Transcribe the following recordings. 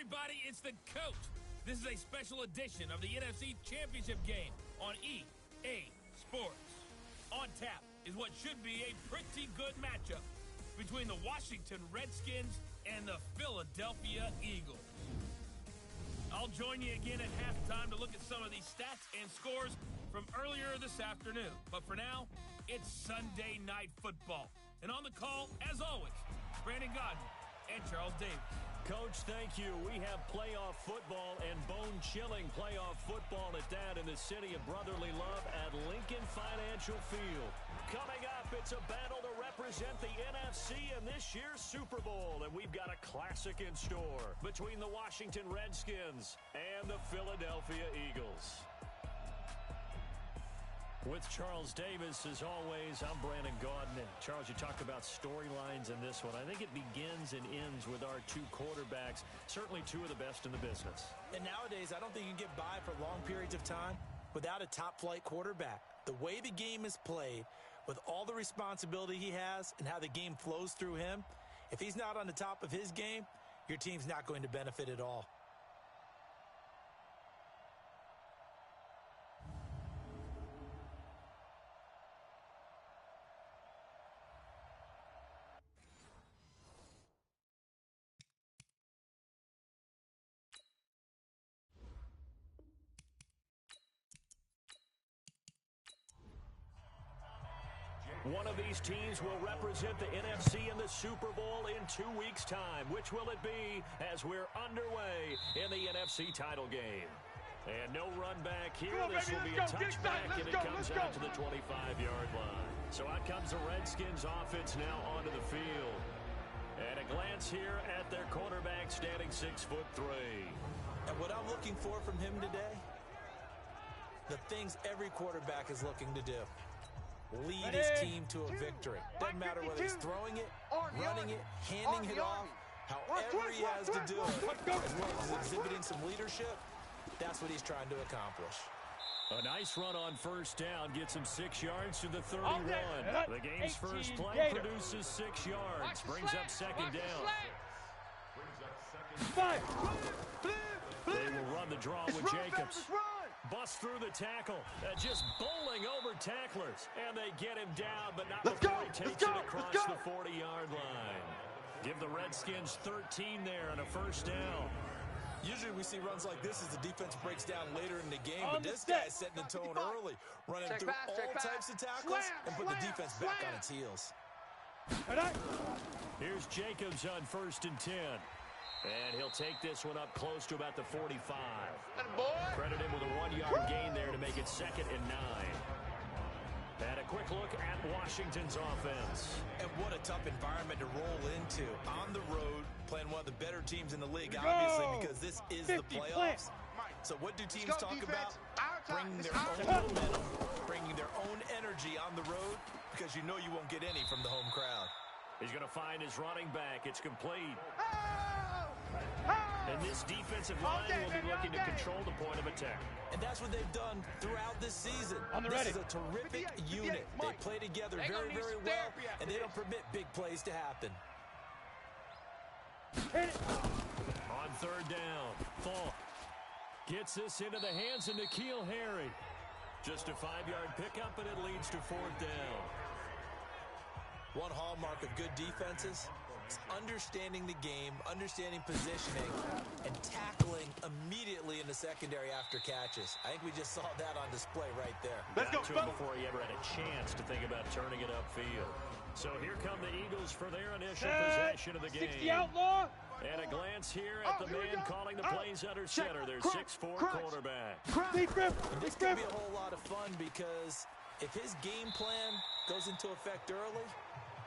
everybody, it's the coach. This is a special edition of the NFC Championship game on EA Sports. On tap is what should be a pretty good matchup between the Washington Redskins and the Philadelphia Eagles. I'll join you again at halftime to look at some of these stats and scores from earlier this afternoon. But for now, it's Sunday Night Football. And on the call, as always, Brandon Godden and Charles Davis. Coach, thank you. We have playoff football and bone-chilling playoff football at that in the city of brotherly love at Lincoln Financial Field. Coming up, it's a battle to represent the NFC in this year's Super Bowl, and we've got a classic in store between the Washington Redskins and the Philadelphia Eagles. With Charles Davis, as always, I'm Brandon Gaudin. And Charles, you talk about storylines in this one. I think it begins and ends with our two quarterbacks, certainly two of the best in the business. And nowadays, I don't think you can get by for long periods of time without a top-flight quarterback. The way the game is played, with all the responsibility he has and how the game flows through him, if he's not on the top of his game, your team's not going to benefit at all. One of these teams will represent the NFC in the Super Bowl in 2 weeks' time. Which will it be as we're underway in the NFC title game? And no run back here. This will be a touchback, and it comes out to the 25-yard line. So out comes the Redskins offense now onto the field. And a glance here at their quarterback standing 6'3". And what I'm looking for from him today, the things every quarterback is looking to do. Lead his team to a victory. Doesn't matter whether he's throwing it, running it, handing it off, however he has to do it, as long as he's exhibiting some leadership, that's what he's trying to accomplish. A nice run on first down gets him 6 yards to the 31. The game's first play produces 6 yards, brings up second down. They will run the draw with Jacobs. Bust through the tackle, just bowling over tacklers, and they get him down, but not before he takes it across the 40-yard line. Give the Redskins 13 there on a first down. Usually we see runs like this as the defense breaks down later in the game, but this guy's setting the tone early, running through all types of tackles and put the defense back on its heels. Here's Jacobs on 1st and 10. And he'll take this one up close to about the 45. Credit him with a 1-yard gain there to make it 2nd and 9. And a quick look at Washington's offense. And what a tough environment to roll into. On the road, playing one of the better teams in the league, obviously, because this is the playoffs. So what do teams talk about? Bringing their own momentum, bringing their own energy on the road, because you know you won't get any from the home crowd. He's going to find his running back. It's complete. And this defensive line will be looking to control the point of attack. And that's what they've done throughout this season. This is a terrific unit. They play together very, very well, and they don't permit big plays to happen. On 3rd down, Falk gets this into the hands of N'Keal Harry. Just a 5-yard pickup, and it leads to 4th down. One hallmark of good defenses is understanding the game, understanding positioning, and tackling immediately in the secondary after catches. I think we just saw that on display right there. Let's go to him before he ever had a chance to think about turning it upfield. So here come the Eagles for their initial possession of the game. And a glance here at the man calling the plays under center, their 6'4" quarterback. And this could be a whole lot of fun because if his game plan goes into effect early,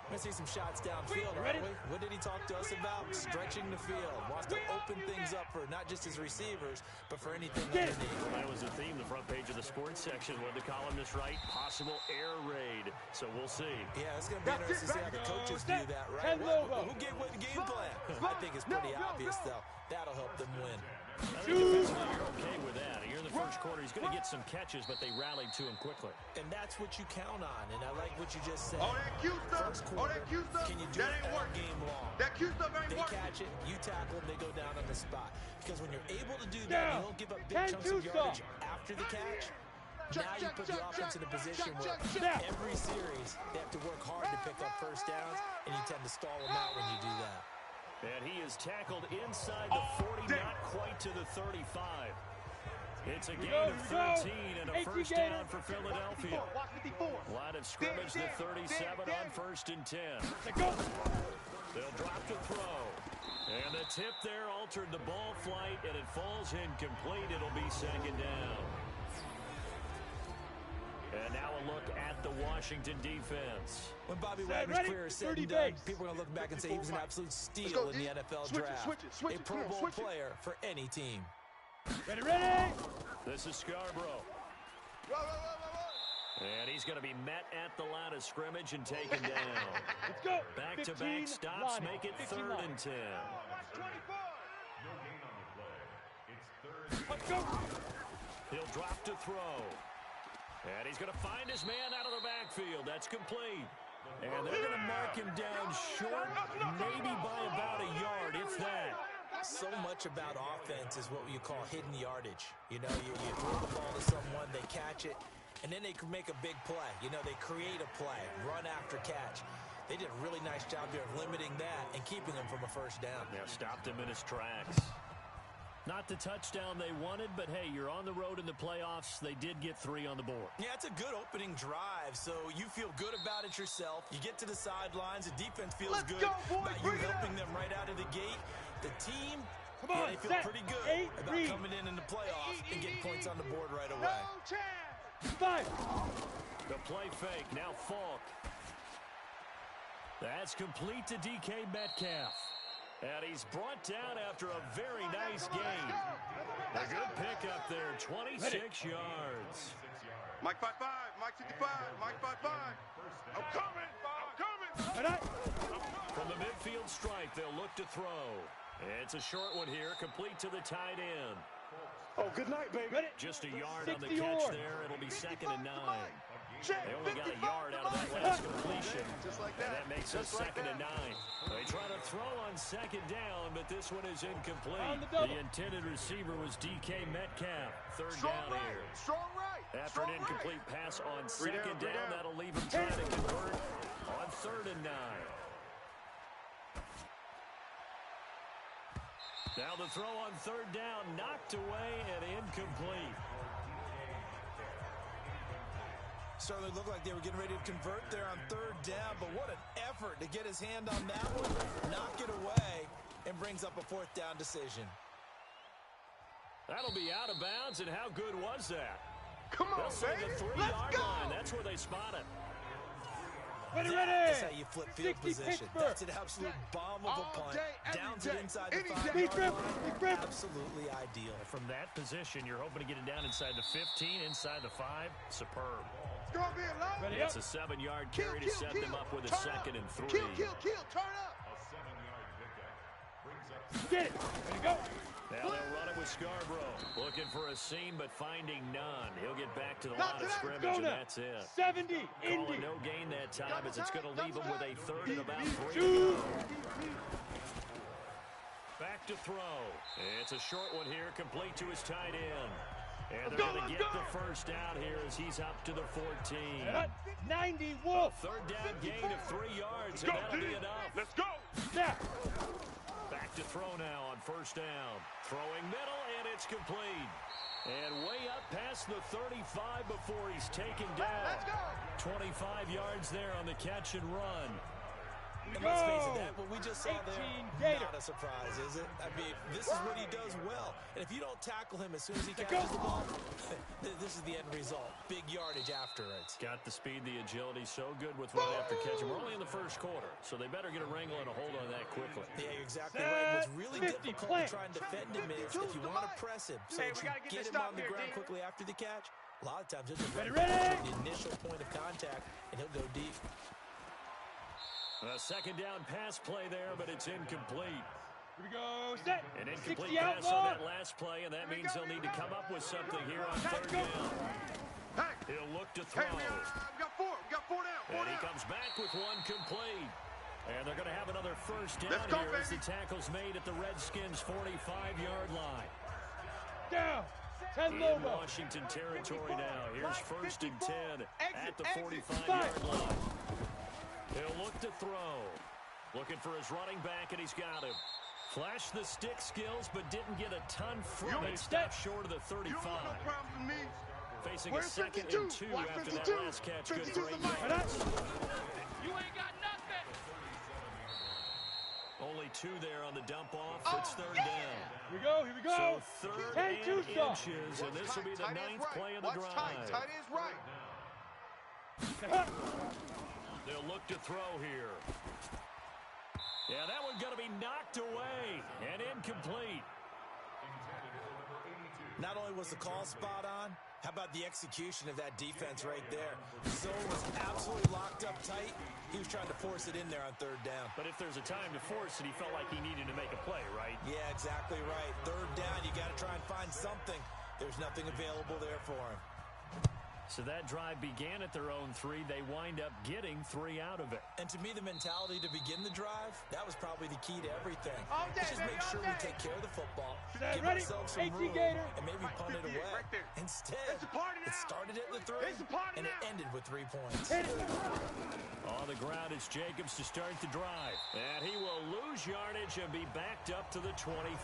we're going to see some shots downfield, aren't we? What did he talk to us about? Stretching the field. Wants to open things up for not just his receivers, but for anything underneath. Well, that was the theme, the front page of the sports section. What the columnist write? Possible air raid. So we'll see. Yeah, it's going to be interesting to see how the coaches view that, right? Who gave away the game plan? I think it's pretty obvious, though. That'll help them win. I think defensively you're okay with that. Here in the first quarter, he's going to get some catches, but they rallied to him quickly. And that's what you count on, and I like what you just said. All that Q stuff, can you do it all game long? That Q stuff ain't They working. catch it, you tackle them, they go down on the spot. because when you're able to do that, you don't give up big chunks of yardage after the catch. Now you put the offense in a position where every series they have to work hard to pick up first downs, and you tend to stall them out when you do that. And he is tackled inside the 40, not quite to the 35. It's a gain of 13 and a first down for Philadelphia. Line of scrimmage, the 37 on 1st and 10. They'll drop the throw. And the tip there altered the ball flight, and it falls incomplete. It'll be 2nd down. And now a look at the Washington defense. When Bobby Wagner's career is said and done, people are going to look back and say he was an absolute steal in the NFL draft. A Pro Bowl player for any team. Ready! This is Scarborough. And he's going to be met at the line of scrimmage and taken down. Let's go. Back-to-back stops make it 3rd and 10. Let's go. He'll drop to throw. And he's going to find his man out of the backfield. That's complete. And they're going to mark him down short, maybe by about a yard, if that. So much about offense is what you call hidden yardage. You know, you throw the ball to someone, they catch it, and then they can make a big play. You know, they create a play, run after catch. They did a really nice job there of limiting that and keeping him from a first down. Yeah, stopped him in his tracks. Not the touchdown they wanted, but hey, you're on the road in the playoffs. They did get 3 on the board. Yeah, it's a good opening drive, so you feel good about it yourself. You get to the sidelines, the defense feels good about you helping them right out of the gate. The team, they feel pretty good about coming in the playoffs and getting points on the board right away. The play fake, now Falk. That's complete to DK Metcalf. And he's brought down after a very nice gain. A good pick up there, 26 yards. Mike 5-5, Mike 55, Mike 5-5. I'm coming. From the midfield stripe, they'll look to throw. It's a short one here, complete to the tight end. Oh, good night, baby. Just a yard on the catch there. It'll be 2nd and 9. They only got a yard out of that last completion. And that makes it 2nd and 9. They try to throw on 2nd down, but this one is incomplete. The intended receiver was DK Metcalf. 3rd down here. Strong right. After an incomplete pass on 2nd down, that'll leave him trying to convert on 3rd and 9. Now the throw on 3rd down, knocked away and incomplete. Certainly looked like they were getting ready to convert there on 3rd down, but what an effort to get his hand on that one, knock it away, and brings up a 4th down decision. That'll be out of bounds, and how good was that? Come on, baby. The 3-yard line. That's where they spot it. That's how you flip field position. That's an absolute bomb of a punt. Downs it inside the 5-yard line. Absolutely ideal. From that position, you're hoping to get it down inside the 15, inside the 5. Superb. It's a 7-yard carry to set them up with a 2nd and 3. Turn up. Get it. Ready to go. Now they'll run it with Scarborough. Looking for a seam, but finding none. He'll get back to the line of scrimmage, and that's it. 70. Calling no gain that time, as it's going to leave him with a 3rd and about 3 to go. Back to throw. It's a short one here, complete to his tight end. And they're going to get the first down here as he's up to the 14. 90 Wolf. 3rd down gain of 3 yards, and that'll be enough. Let's go. Snap. Back to throw now on 1st down. Throwing middle, and it's complete. And way up past the 35 before he's taken down. Let's go. 25 yards there on the catch and run. And let's face it, that what we just saw there, not a surprise, is it? I mean, this is what he does well. And if you don't tackle him as soon as he catches the ball, this is the end result. Big yardage after it. Got the speed, the agility, so good with run after catch. We're only in the 1st quarter, so they better get a wrangle and a hold on that quickly. Yeah, you're exactly right. What's really difficult to try and defend him is if you want to press him so that you get him on the ground quickly after the catch, a lot of times he'll just run the initial point of contact, and he'll go deep. A 2nd down pass play there, but it's incomplete. Here we go. Set. An incomplete pass on that last play, and that means they'll need to come up with something here on 3rd down. He'll look to throw. Hey, we got 4. We got 4 down. And he comes back with one complete. And they're going to have another first down Let's go, here as the baby. tackle's made at the Redskins' 45-yard line. Down. 10 In logo. Washington territory now. Here's first and 10 at the Exit. 45-yard line. He'll look to throw. Looking for his running back, and he's got him. Flashed the stick skills, but didn't get a ton from it. Stopped short of the 35. You don't want no problem with me. Facing Where's a second 52? and 2 Why after 52? that last catch. Good 52 for 8 's the mic. yards. You ain't got nothing. Only 2 there on the dump off. It's third down. Here we go. Here we go. So third 10 and 2 stop. inches, and this will be the Tight end's 9th right. play of the Watch drive. tight end's right. They'll look to throw here. Yeah, that one going to be knocked away and incomplete. Not only was the call spot on, how about the execution of that defense right there? The zone was absolutely locked up tight. He was trying to force it in there on third down. But if there's a time to force it, he felt like he needed to make a play, right? Yeah, exactly right. Third down, you got to try and find something. There's nothing available there for him. So that drive began at their own 3. They wind up getting 3 out of it. And to me, the mentality to begin the drive, that was probably the key to everything. All day, Let's just baby, make sure all we day. take care of the football, Ready? give ourselves some 18 room, Gator. and maybe punt it 58 away. right there. Instead, It's a party it now. started at the 3, It's a party and it now. ended with 3 points. Hit it. On the ground is Jacobs to start the drive. And he will lose yardage and be backed up to the 24.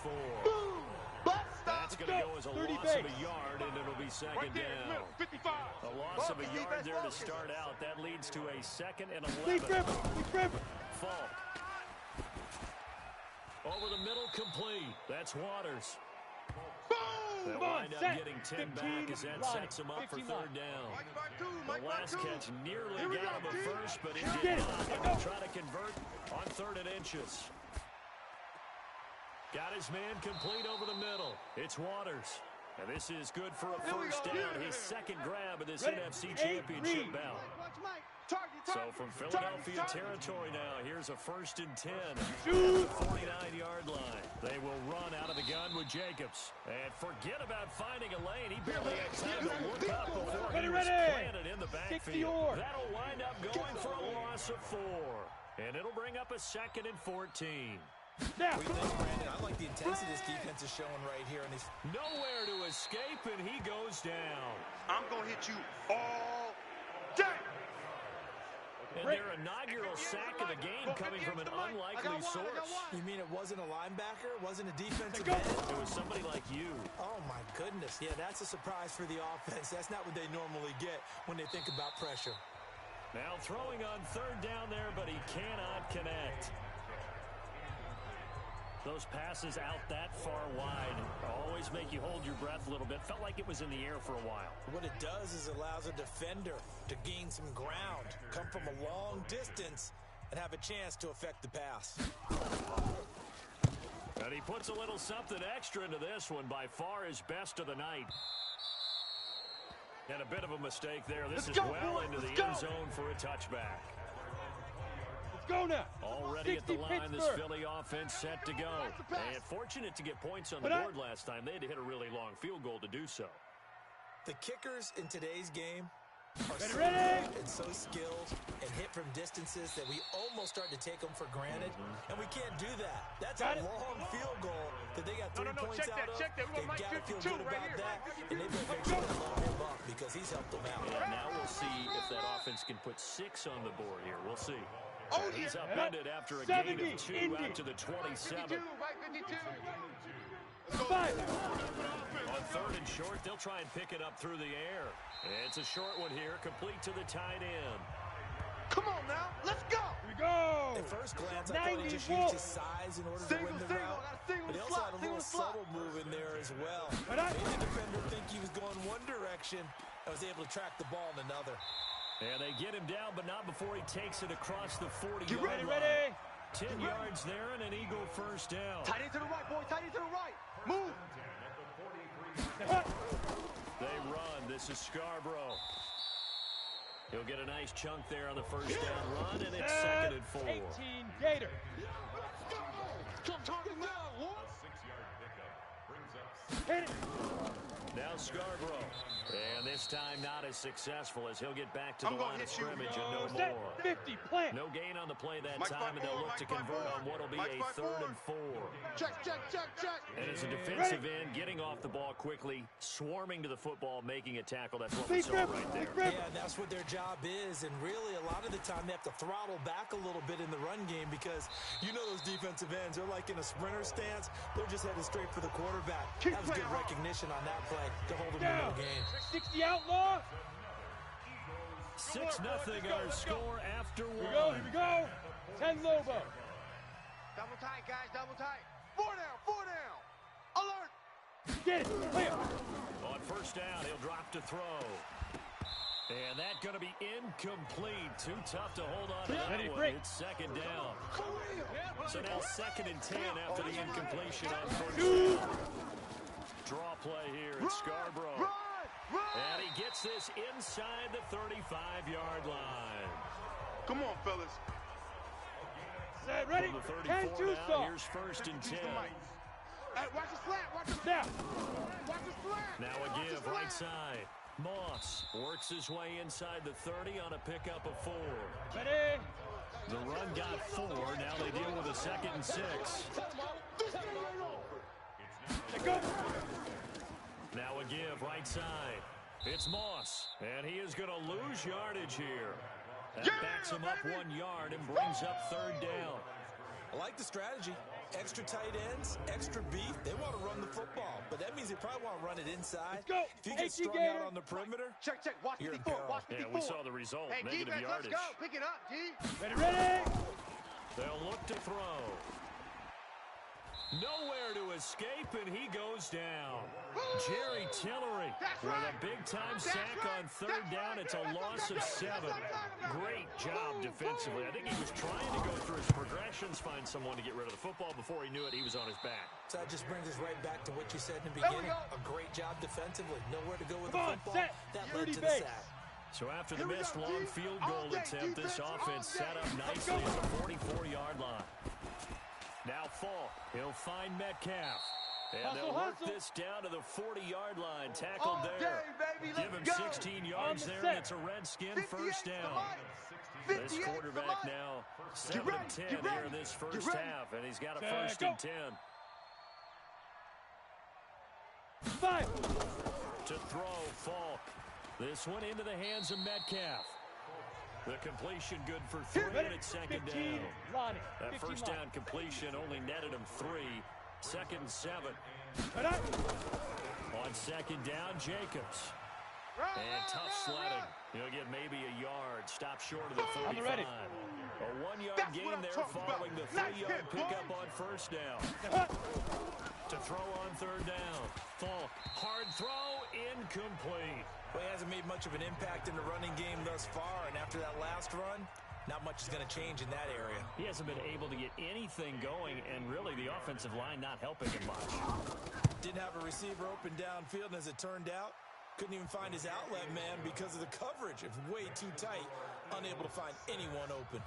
Boom. Bust That's stop. going to go as a 30 loss of base. a yard, and it'll be Right second there in the middle. down. 55. A loss of a Focus, yard defense, there to focus. start out. That leads to a 2nd and Leaf 11. river. Leaf river. Falk. Over the middle, complete. That's Waters. Boom. They'll Come on, wind up set. getting 10 15, back as that line, sets him up for 59. third down. Mike by 2. The Mike by last 2. catch nearly Here we got go, him at G. first, but it Get did it. not. Go. They'll try to convert on 3rd and inches. Got his man complete over the middle. It's Waters. And this is good for a Here we first go. down. Yeah. His second grab of this Ready? NFC 8 Championship read. bout. Watch Mike. Target. So Target. from Target, Philadelphia target. territory now, here's a 1st and 10 Shoot. at the 49-yard line. They will run out of the gun with Jacobs. And forget about finding a lane. He barely had time to look up before he was planted in the 60 backfield. yard. That'll wind up going for a loss of 4. And it'll bring up a 2nd and 14. Now. We think, Brandon, I like the intensity this defense is showing right here. And Nowhere to escape, and he goes down. I'm going to hit you all day. And their inaugural sack of the game coming from an unlikely source. You mean it wasn't a linebacker? It wasn't a defensive Go. end? It was somebody like you. Oh, my goodness. Yeah, that's a surprise for the offense. That's not what they normally get when they think about pressure. Now throwing on 3rd down there, but he cannot connect. Those passes out that far wide always make you hold your breath a little bit. Felt like it was in the air for a while. What it does is allows a defender to gain some ground, come from a long distance, and have a chance to affect the pass. And he puts a little something extra into this one, by far his best of the night. And a bit of a mistake there. This is well into the end zone for a touchback. Let's go now. Already at the 60 line, this Pittsburgh. Philly offense set to go. And fortunate to get points on the board last time. They had to hit a really long field goal to do so. The kickers in today's game are so Ready? good and so skilled and hit from distances that we almost start to take them for granted, and we can't do that. That's Got a it. long field goal that they got 3 points check out that, of. check that. We They've want got to Mike feel 52 good right about here. that, and they've got to make sure they load him up because he's helped them out. And now we'll see if that offense can put 6 on the board here. We'll see. Oh, He's yeah. upended after a gain 70, of 2 Indy. out to the 27. 52. Mike 52. 5. On 3rd and short, they'll try and pick it up through the air. It's a short one here, complete to the tight end. Come on now. Let's go. Here we go. At first glance, I thought he just 90 used his size in order to win the route. But he also had a little subtle move in there as well. Right on. Made the defender think he was going one direction and was able to track the ball in another. And they get him down, but not before he takes it across the 40-yard Ready, line. ready. 10 yards there and an Eagle first down. Tight end to the right, boy. Tight end to the right. Move. They run. This is Scarborough. He'll get a nice chunk there on the first down run, and it's 2nd and 4. 18 Gator. Come target now, Lord. Hit it. Now Scarborough. And this time not as successful as he'll get back to the line of scrimmage and no Set, more. 50, plant. No gain on the play that time, and they'll look to convert on what will be a 3rd and 4. Check, check, check, check. And as a defensive end, getting off the ball quickly, swarming to the football, making a tackle. That's what we saw right there. Yeah, that's what their job is, and really a lot of the time they have to throttle back a little bit in the run game because you know those defensive ends, they're like in a sprinter stance. They're just headed straight for the quarterback. That was good recognition on that play to hold them in the game. 60 outlaw. 6-0 our score after 1. Here we go. 10 Lobo. Double tight, guys, double tight. 4 down, 4 down. Alert. Get it. Clear. On first down, he'll drop to throw. And that's going to be incomplete. Too tough to hold on to that one. It's 2nd down. So now 2nd and 10 after the incompletion on first down. Draw play here at Scarborough. And he gets this inside the 35-yard line. Come on, fellas. Set, ready. From the 10 34 2 down, here's 1st and 10. Hey, watch the slant, watch the Snap. Watch the slant. Now a Watch the give, slant. right side. Moss works his way inside the 30 on a pickup of 4. Ready. The run got 4. Now they deal with a 2nd and 6. Let go. Now a give, right side. It's Moss, and he is going to lose yardage here. That backs him up 1 yard and brings up 3rd down. I like the strategy. Extra tight ends, extra beef. They want to run the football, but that means they probably want to run it inside. Let's go. If you get strung out on the perimeter, Check, check. Watch You're 54. gone. Watch 54. Yeah, we saw the result. Hey, Negative defense, yardage. let's go. Pick it up, G. Ready, ready. They'll look to throw. Nowhere to escape, and he goes down. Jerry Tillery with a big-time sack on 3rd down. It's a loss of 7. Great job defensively. I think he was trying to go through his progressions, find someone to get rid of the football. Before he knew it, he was on his back. so that just brings us right back to what you said in the beginning. A great job defensively. Nowhere to go with the Come on, football. set. That led Unity to the base. sack. So after the missed long field goal attempt, this offense set up nicely at the 44-yard line. Now Falk, he'll find Metcalf. And they'll work this down to the 40-yard line, tackled there. Give him 16 yards there, and it's a Redskin first down. This quarterback now 7 and 10 here in this first half, and he's got a 1st and 10. 5. To throw, Falk. This one into the hands of Metcalf. The completion good for 3, and it's 2nd down. Lonnie. That first down completion only netted him 3. 2nd and 7. On 2nd down, Jacobs. And tough sledding. He'll get maybe a yard. Stop short of the 35. A 1-yard gain there following the 3-yard pickup on first down. To throw on 3rd down. Falk, hard throw, incomplete. Well, he hasn't made much of an impact in the running game thus far, and after that last run, not much is going to change in that area. He hasn't been able to get anything going, and really the offensive line not helping him much. Didn't have a receiver open downfield, and as it turned out, couldn't even find his outlet man because of the coverage. It's way too tight, unable to find anyone open.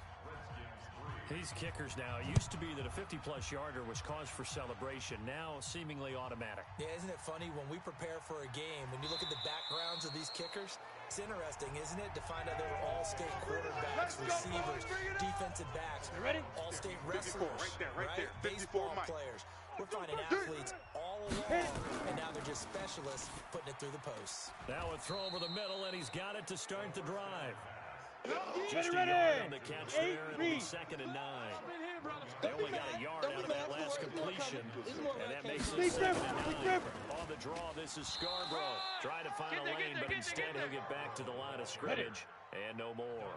These kickers now, it used to be that a 50-plus yarder was cause for celebration, now seemingly automatic. Yeah, isn't it funny when we prepare for a game, when you look at the backgrounds of these kickers, it's interesting, isn't it, to find out they're all-state quarterbacks, receivers, defensive backs, all-state wrestlers, right? Baseball players. We're finding athletes all along, and now they're just specialists putting it through the posts. Now a throw over the middle, and he's got it to start the drive. Just a yard on the catch there, and it'll be 2nd and 9. They only got a yard out of that last completion, and that makes it 2nd and 9. On the draw, this is Scarborough. Trying to find a lane, but instead he'll get back to the line of scrimmage, and no more.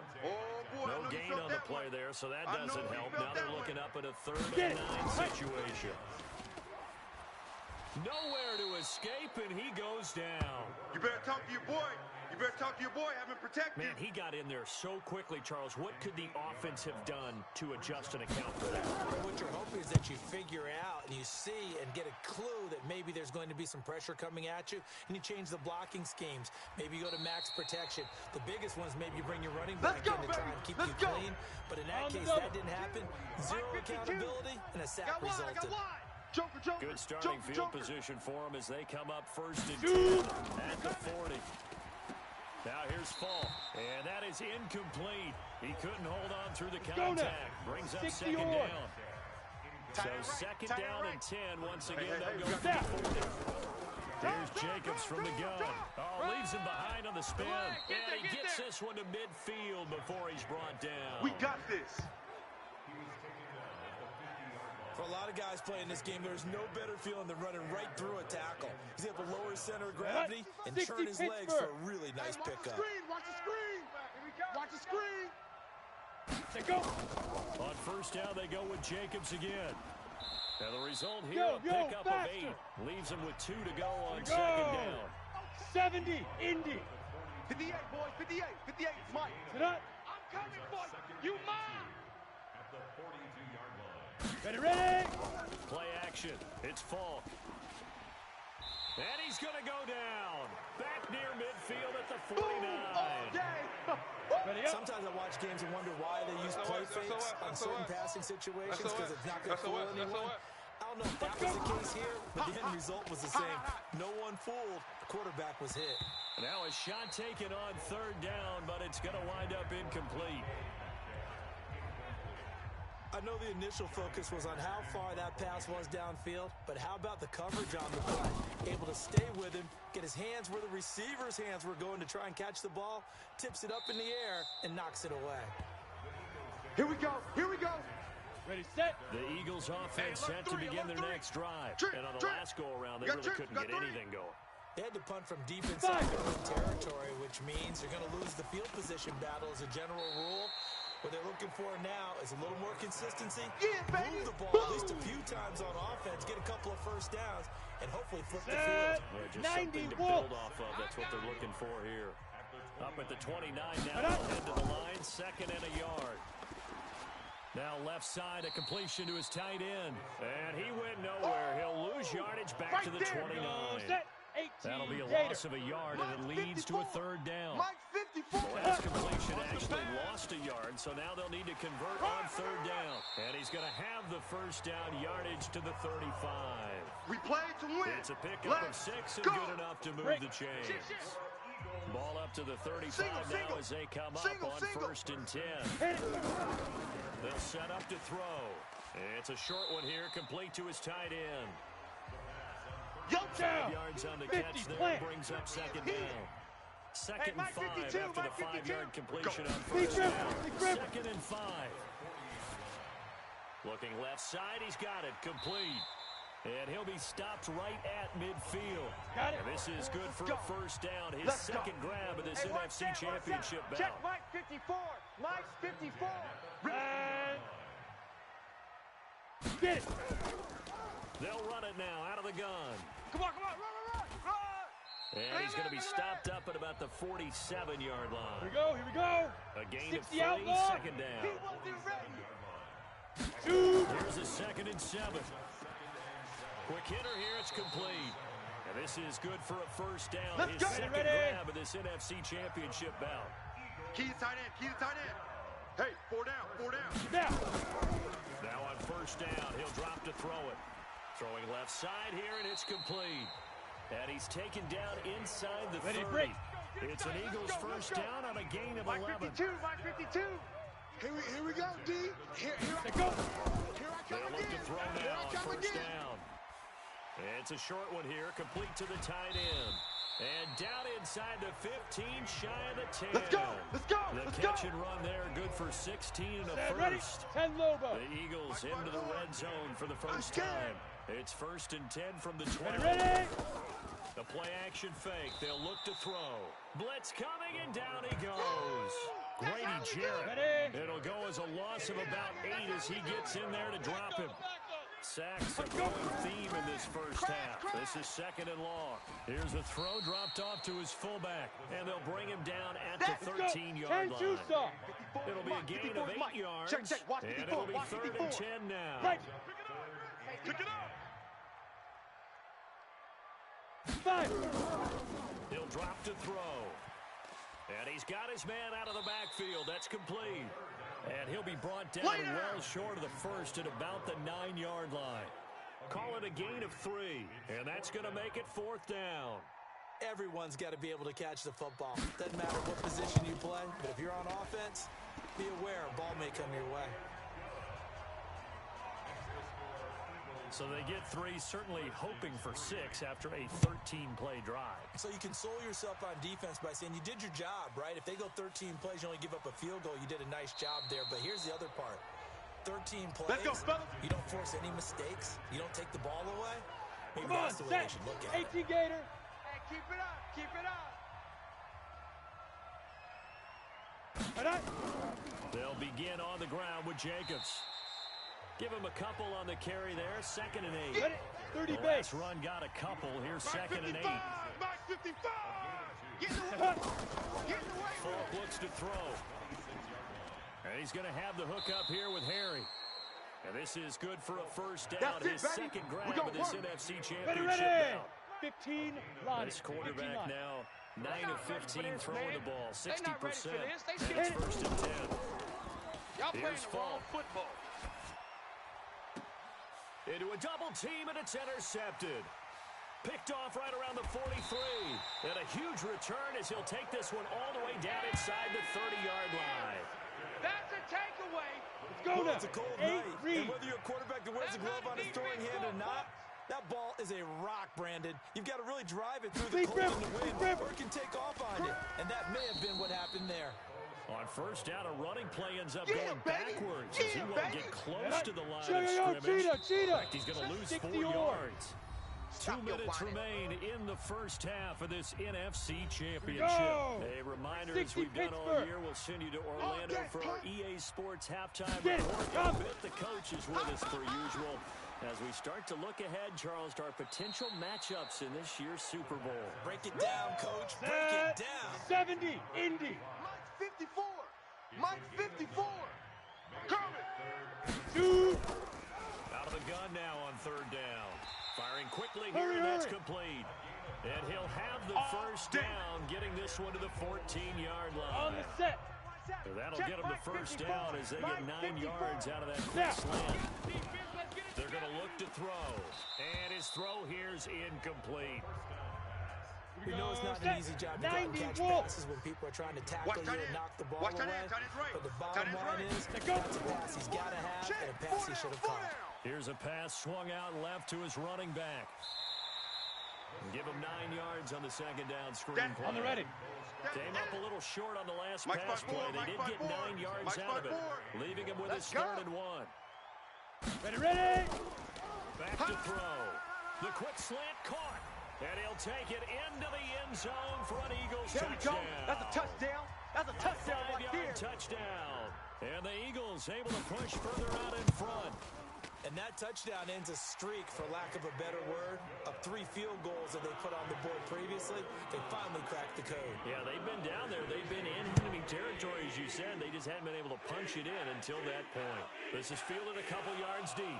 No gain on the play there, so that doesn't help. Now they're looking up at a 3rd and 9 situation. Nowhere to escape, and he goes down. You better talk to your boy. You better talk to your boy. Have him protected. Man, he got in there so quickly, Charles. What could the offense have done to adjust and account for that? Well, what you're hoping is that you figure out and you see and get a clue that maybe there's going to be some pressure coming at you, and you change the blocking schemes. Maybe you go to max protection. The biggest ones, maybe you bring your running back in to try and keep you clean. But in that case, that didn't happen. Zero accountability, and a sack resulted. Good starting field position for him as they come up first and 10 at the 40. Now here's Falk, and that is incomplete. He couldn't hold on through the contact. Brings up second down. So second down and 10. Once again, they'll go for the 40. Here's Jacobs from the gun. Oh, leaves him behind on the spin. And he gets this one to midfield before he's brought down. We got this. For a lot of guys playing this game, there's no better feeling than running right through a tackle. He's able to lower his center of gravity and turn his legs for a really nice pickup. Watch the screen. Watch the screen. They go. On first down, they go with Jacobs again. Now the result here, a pickup of 8. Leaves him with 2 to go on second down. 70, Indy. 58, boys, 58, 58, Mike. Sit up. I'm coming for you. You mine. Ready. Play action. It's Falk. And he's going to go down. Back near midfield at the 49. Ready up. Sometimes I watch games and wonder why they use play fakes on certain passing situations because it's not going to fool anyone. I don't know if that was the case here, but the end result was the same. No one fooled. The quarterback was hit. Now a shot taken on third down, but it's going to wind up incomplete. I know the initial focus was on how far that pass was downfield, but how about the coverage on the play? Able to stay with him, get his hands where the receiver's hands were going to try and catch the ball, tips it up in the air, and knocks it away. Here we go. Here we go. Ready, set. The Eagles offense set to begin their next drive. And on the last go-around, they really couldn't get anything going. They had to punt from deep inside their own territory, which means they're going to lose the field position battle as a general rule. What they're looking for now is a little more consistency. Move the ball at least a few times on offense, get a couple of first downs, and hopefully flip the field. Just something to build off of. That's what they're looking for here. Up at the 29 now, head to the line, second and a yard. Now left side, a completion to his tight end. And he went nowhere. He'll lose yardage back to the 29. That'll be a loss of a yard, and it leads to a third down. The last completion actually lost a yard, so now they'll need to convert on third down. And he's going to have the first down yardage to the 35. We played to win. It's a pickup of 6 and good enough to move the chains. Ball up to the 35 now as they come up on first and 10. They'll set up to throw. It's a short one here, complete to his tight end. 5 yards on the catch there, brings up second down. Second and 5 after the 5-yard completion on first down. Second and 5. Looking left side, he's got it, complete. And he'll be stopped right at midfield. Got it. And this is good for a first down. His second grab of this NFC Championship bout. Check Mike 54. Mike 54. Get it. They'll run it now out of the gun. Come on, run. And he's going to be stopped up at about the 47-yard line. Here we go. A gain of 60 3, outlaw. second down. He wasn't ready. Here's a second and 7. Quick hitter here, it's complete. And this is good for a first down. His second grab of this NFC Championship bout. Key to tight end, key to tight end. Hey, 4 down, 4 down. Now on first down, he'll drop to throw it. Throwing left side here, and it's complete. And he's taken down inside the 30. It's an Eagles first down on a gain of 11. Mike 52, Mike 52. Here we go, D. Here I They'll come look again. to throw now on first down. It's a short one here, complete to the tight end. And down inside the 15, shy of the 10. Let's go. The catch and run there, good for 16 and a first. 10 Lobo. The Eagles into the red zone for the first time. It's first and 10 from the 20. Ready. The play action fake. They'll look to throw. Blitz coming, and down he goes. Grady Jarrett. It'll go as a loss of about 8 as he gets in there to drop him. Sacks a growing theme in this first half. This is second and long. Here's the throw dropped off to his fullback, and they'll bring him down at the 13-yard line. It'll be a gain of 8 yards, and it'll be third and 10 now. Right. Pick it up. 5. He'll drop to throw. And he's got his man out of the backfield. That's complete. And he'll be brought down well short of the first at about the 9-yard line. Call it a gain of 3, and that's going to make it 4th down. Everyone's got to be able to catch the football. Doesn't matter what position you play, but if you're on offense, be aware a ball may come your way. So they get 3, certainly hoping for 6 after a 13-play drive. So you console yourself on defense by saying you did your job, right? If they go 13 plays, you only give up a field goal, you did a nice job there. But here's the other part. 13 plays, Let's go, fellas. You don't force any mistakes. You don't take the ball away. Maybe Come on, that's the way set. they should look at it. 18 Gator. Hey, keep it up. Keep it up. They'll begin on the ground with Jacobs. Give him a couple on the carry there. 2nd and 8. Ready? 30 The base. last run got a couple. Here's 2nd and 8. Mike 55. Get in the way. Get in the way. Falk looks to throw. And he's going to have the hook up here with Harry. And this is good for a 1st down. That's it, His baby. 2nd grab We of this gonna work. NFC Ready, Championship ready. bout. 15 line. This quarterback now 9 of 15 throwing the ball, 60%. They not ready for this. They And still- it's 1st and 10. Y'all playing Here's the wrong Falk. football. Into a double team, and it's intercepted. Picked off right around the 43. And a huge return as he'll take this one all the way down inside the 30-yard line. That's a takeaway. Let's go now. It's a cold 8 night, read. and whether you're a quarterback that wears a glove on his throwing hand or not, that ball is a rock, Brandon. You've got to really drive it through the Deep cold rip, and the deep wind, rip. or it can take off on you. And that may have been what happened there. On 1st down, a running play ends up Yeah, going baby. backwards Yeah, as he won't baby. get close to the line Cheetah, of yo, scrimmage. cheetah. In fact, he's going to lose 60 4 yards. yards. 2 Stop your minutes whining. remain in the 1st half of this NFC Championship. go. A reminder, 60 as we've done all Pittsburgh. year, we'll send you to Orlando Okay, for our punt. EA Sports halftime Get it, report. come. The coach is with us per usual. As we start to look ahead, Charles, to our potential matchups in this year's Super Bowl. Break it down, coach. Break it Set. down. 70 Indy. Mike 54. Mike 54. Coming. 2. Out of the gun now on 3rd down. Firing quickly Hurry, here, and that's hurry. complete. And he'll have the 1st down, getting this one to the 14-yard On line. the set. So that'll Check get them the Mike 1st 54. down as they get Mike 9 54. yards out of that quick Now. slant. They're going to look to throw. And his throw here's incomplete. We know it's not Set. an easy job to go and 90 catch Wolf. passes when people are trying to tackle Watch you tight and end. knock the ball Watch tight away. end. Tight end's right. But the Tight bottom end's line right. is, Let go. that's a pass he's got to have and a pass he should have caught. Here's a pass swung out left to his running back. Give him 9 yards on the 2nd down screen play. On the ready. Came up a little short on the last Mike pass spot play. four, They Mike did spot get four. 9 yards Mike out of it, spot four. leaving him with Let's his go. 3rd and 1. Ready. Back to throw. The quick slant caught. And he'll take it into the end zone for an Eagles There we go. touchdown. That's a touchdown. That's a touchdown right 5-yard there. touchdown. And the Eagles able to push further out in front. And that touchdown ends a streak, for lack of a better word, of 3 field goals that they put on the board previously. They finally cracked the code. Yeah, they've been down there. They've been in enemy territory, as you said. They just hadn't been able to punch it in until that point. This is fielded a couple yards deep.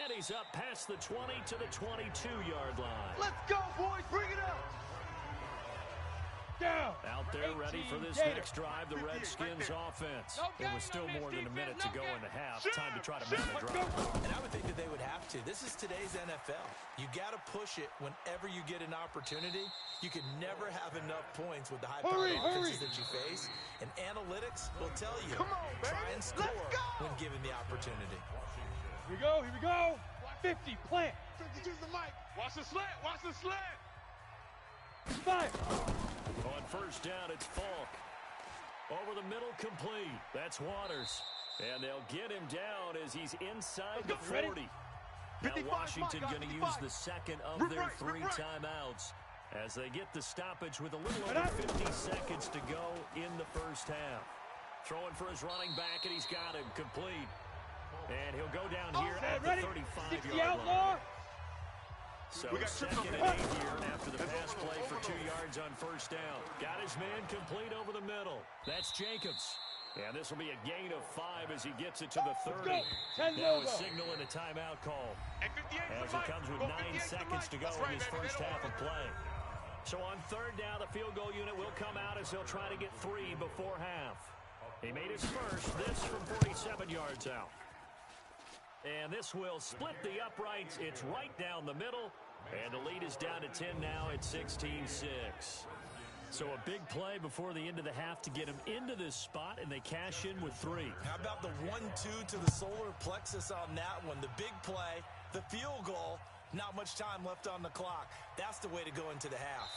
And he's up past the 20 to the 22-yard line. Let's go, boys. Bring it up. Down. Out there ready for this Gator. next drive, the 50, Redskins right offense. No It game, was still no more miss, than a minute defense, to no go game. in the half. Shoot, Time to try to shoot, mount a let's drive. go. And I would think that they would have to. This is today's NFL. You got to push it whenever you get an opportunity. You can never have enough points with the high-powered offenses that you face. And analytics will tell you, Come on, baby. try and score Let's go. when given the opportunity. Here we go. Here we go. 50. Plant. 50 to the mic. Watch the slant. Watch the slant. 5. On 1st down, it's Falk. Over the middle, complete. That's Waters. And they'll get him down as he's inside the Let's go. Ready? 40. Now 55, Washington Mike, going to 55. use the second of Rip their right, 3 rip right. timeouts as they get the stoppage with a little Right over up. 50 seconds to go in the 1st half. Throwing for his running back, and he's got him complete. And he'll go down here at the Ready. 35-yard 60 outlaw. line. So We got trips 2nd on and 8 the- here after the That's pass over, play for over, 2 over. yards on 1st down. Got his man complete over the middle. That's Jacobs. And this will be a gain of 5 as he gets it to the 30. go. 10 Now a logo. signal and a timeout call. And 58 to As the it mic. comes with Go 9 58 to the seconds mic. to go That's in right, his baby. first They don't half of want it. play. So on 3rd down, the field goal unit will come out as they'll try to get 3 before half. He made his first, this from 47 yards out. And this will split the uprights. It's right down the middle. And the lead is down to 10 now at 16-6. So a big play before the end of the half to get him into this spot, and they cash in with 3. How about the 1-2 to the solar plexus on that one? The big play, the field goal, not much time left on the clock. That's the way to go into the half.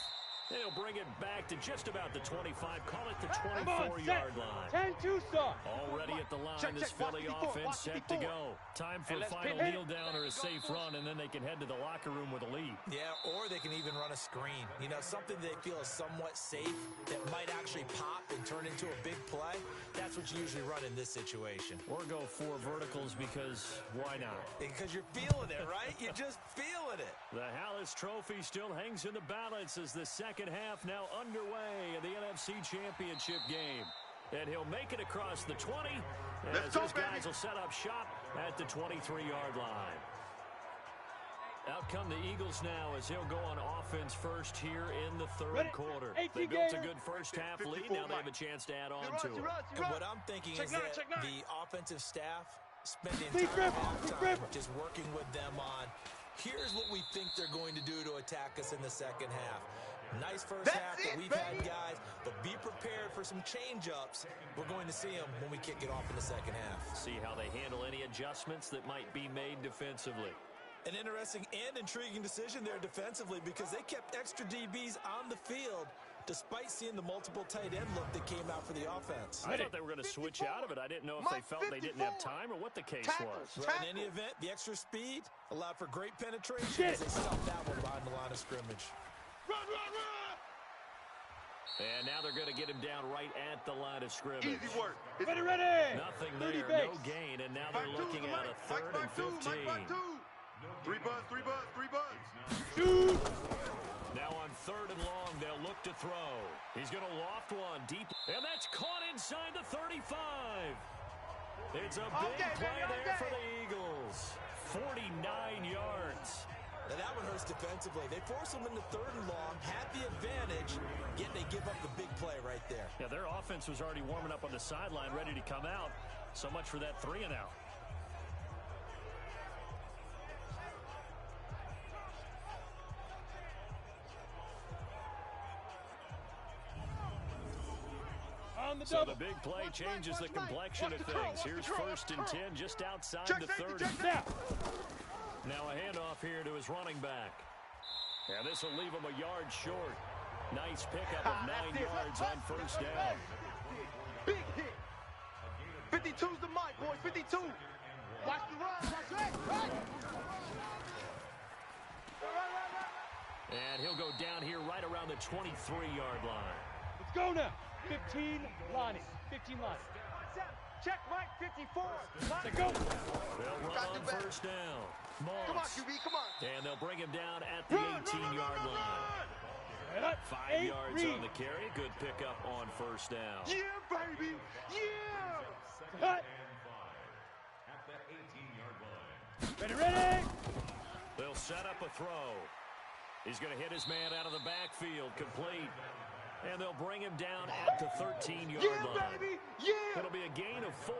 They'll bring it back to just about the 25. Call it the 24-yard line. 10-2 stop. Already at the line, this Philly offense set to go. Time for a final kneel down or a safe run, and then they can head to the locker room with a lead. Yeah, or they can even run a screen. You know, something they feel is somewhat safe that might actually pop and turn into a big play. That's what you usually run in this situation. Or go 4 verticals because why not? Because you're feeling it, right? You're just feeling it. The Hallis Trophy still hangs in the balance as the second half now underway in the NFC Championship game. And he'll make it across the 20 as those guys will set up shop at the 23-yard line. Out come the Eagles now as he'll go on offense first here in the third quarter. They built a good first half lead. Now they have a chance to add on to it. And what I'm thinking is that the offensive staff spend the entire halftime just working with them on, here's what we think they're going to do to attack us in the second half. Nice first half that we've had, guys, but be prepared for some change-ups. We're going to see them when we kick it off in the second half. See how they handle any adjustments that might be made defensively. An interesting and intriguing decision there defensively because they kept extra DBs on the field despite seeing the multiple tight end look that came out for the offense. I thought they were going to switch out of it. I didn't know if they felt they didn't have time or what the case was. Well, in any event, the extra speed allowed for great penetration as they stopped that one behind the line of scrimmage. Run, run, run! And now they're going to get him down right at the line of scrimmage. Easy work. Ready. Nothing there, no gain, and now they're looking at a 3rd and 15. 3 buzz. Shoot. Now on 3rd and long, they'll look to throw. He's going to loft one deep, and that's caught inside the 35. It's a big play there for the Eagles. 49 yards. Now that one hurts defensively. They force them into 3rd and long, had the advantage, yet they give up the big play right there. Yeah, their offense was already warming up on the sideline, ready to come out. So much for that 3 and out. So the big play changes the complexion of things. Here's 1st and 10 just outside the 30. Now a handoff here to his running back. And this will leave him a yard short. Nice pickup of 9 yards on 1st down. Big hit. 52's the mic, boys. 52. Watch the run. And he'll go down here right around the 23-yard line. Let's go now. 15 lining. 15 lining. Check, Mike. 54. Let's go. They'll run on 1st down. Moss. Come on, QB. Come on. And they'll bring him down at the 18-yard line. 5 yards on the carry. Good pickup on 1st down. Yeah, baby. Yeah. Cut. Ready. They'll set up a throw. He's going to hit his man out of the backfield. Complete. And they'll bring him down at the 13-yard line. Baby. Yeah. It'll be a gain of 4.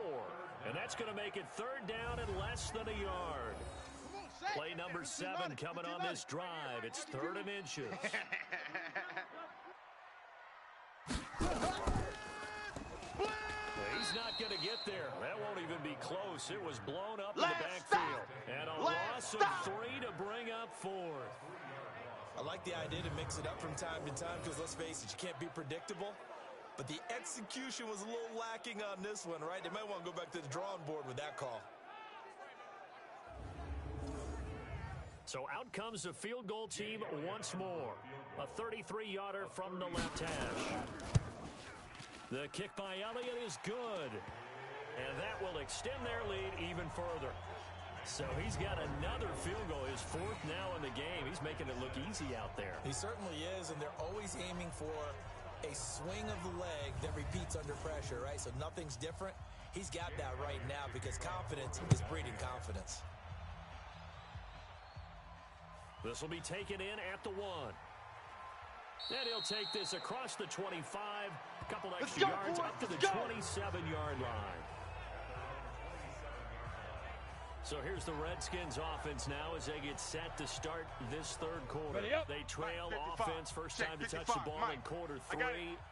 And that's going to make it 3rd down and less than a yard. Play number 7 coming on this drive. It's 3rd and inches. He's not going to get there. That won't even be close. It was blown up in the backfield. And a loss of 3 to bring up 4th. I like the idea to mix it up from time to time because, let's face it, you can't be predictable. But the execution was a little lacking on this one, right? They might want to go back to the drawing board with that call. So out comes the field goal team once more. A 33-yarder from the left hash. The kick by Elliott is good. And that will extend their lead even further. So he's got another field goal, his 4th now in the game. He's making it look easy out there. He certainly is, and they're always aiming for a swing of the leg that repeats under pressure, right? So nothing's different. He's got that right now because confidence is breeding confidence. This will be taken in at the 1. And he'll take this across the 25. A couple extra yards up to the 27-yard line. So here's the Redskins offense now as they get set to start this third quarter. They trail offense, first time to touch the ball in quarter 3,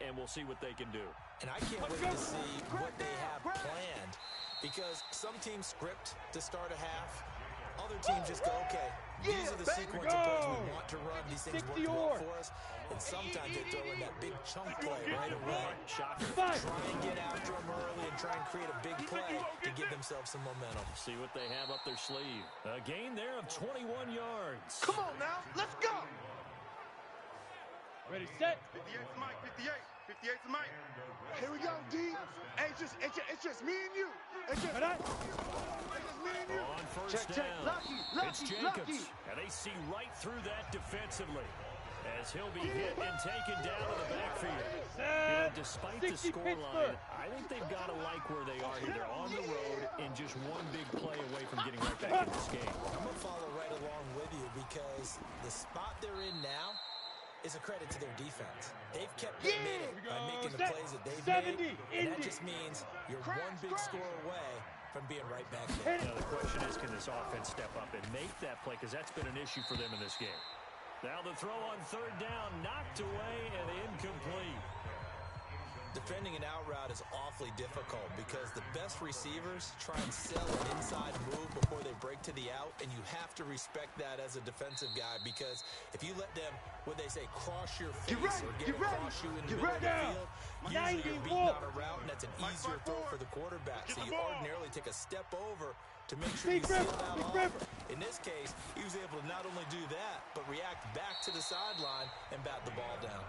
and we'll see what they can do. And I can't wait to see what they have planned, because some teams script to start a half. Other teams just go, okay, these are the sequence of plays we want to run. These things work well for us. And sometimes they throw in that big chunk play right away. Try and get after them early and try and create a big play to give themselves some momentum. See what they have up their sleeve. A gain there of 21 yards. Come on now, let's go. Ready, set. 58's Mike, 58. 58's Mike. Here we go, D. Hey, it's just me and you. It's just me and you. On first down, it's Jacobs. And they see right through that defensively, as he'll be hit and taken down to the backfield. Despite the scoreline, I think they've got to like where they are here. They're on the road and just one big play away from getting right back in this game. I'm going to follow right along with you, because the spot they're in now is a credit to their defense. They've kept them in it by making the plays that they've made, and that just means you're one big score away from being right back there. Now the question is, can this offense step up and make that play, because that's been an issue for them in this game. Now the throw on third down, knocked away and incomplete. Defending an out route is awfully difficult, because the best receivers try and sell an inside move before they break to the out, and you have to respect that as a defensive guy, because if you let them, what they say, cross your face or get across you in the middle of the field, usually you're beating on a route, and that's an easier throw for the quarterback. So you ordinarily take a step over to make sure you seal that off. In this case, he was able to not only do that, but react back to the sideline and bat the ball down.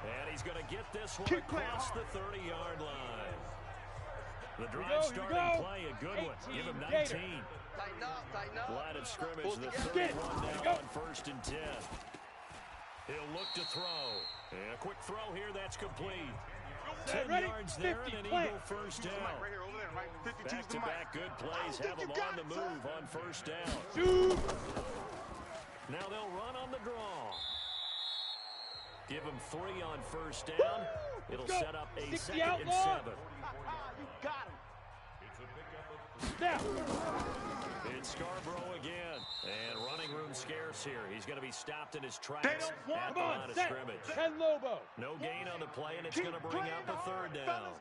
And he's going to get this one across the 30-yard line. The drive starting play, a good one. Give him 19. Tighten up. Line of scrimmage, the 31 now on first and 10. He'll look to throw. And a quick throw here, that's complete. 10 yards there and an Eagle first down. Back-to-back good plays have them on the move on first down. Now they'll run on the draw. Give them 3 on first down. It'll set up a 2nd and 7. You got him. It's Scarborough again. And running room scarce here. He's going to be stopped in his tracks at the line of scrimmage. Ken Lobo. No gain on the play, and it's going to bring up a third down.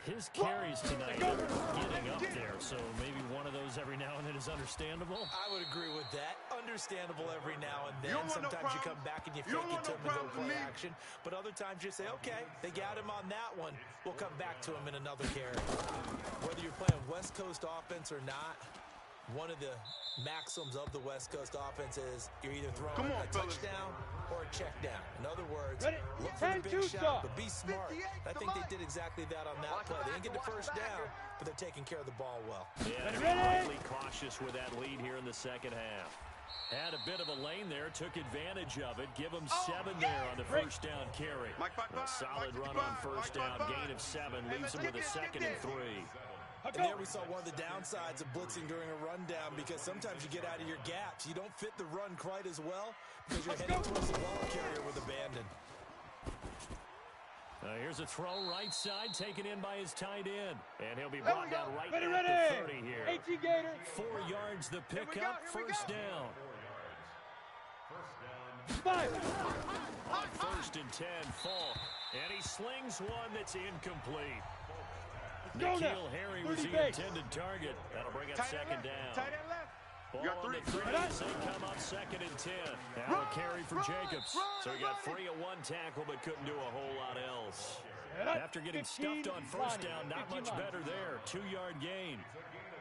His carries tonight are getting up there, so maybe one of those every now and then is understandable. I would agree with that. Understandable every now and then. Sometimes you come back and you fake it to him and go play action. But other times you say, okay, they got him on that one. We'll come back to him in another carry. Whether you're playing West Coast offense or not, one of the maxims of the West Coast offense is you're either throwing a touchdown or a check down. In other words, look for the big shot, but be smart. I think they did exactly that on that play. They didn't get the first down, but they're taking care of the ball well. Yeah, they're cautious with that lead here in the second half. Had a bit of a lane there, took advantage of it. Give them 7 there on the first down carry. A solid run on first down, gain of 7, leaves them with a 2nd and 3. And there we saw one of the downsides of blitzing during a rundown, because sometimes you get out of your gaps. You don't fit the run quite as well because you're heading towards the ball carrier with abandon. Here's a throw right side, taken in by his tight end. And he'll be brought down right at the 30 here. 18 Gator. 4 yards the pickup, first down. 5. On first and 10, Falk. And he slings one that's incomplete. Nikhil Harry was the intended target. That'll bring up 2nd down. Ball on the 3 as they come up 2nd and 10. Now a carry for Jacobs. So he got free of 1 tackle, but couldn't do a whole lot else. After getting stuffed on first down, not much better there. 2-yard gain.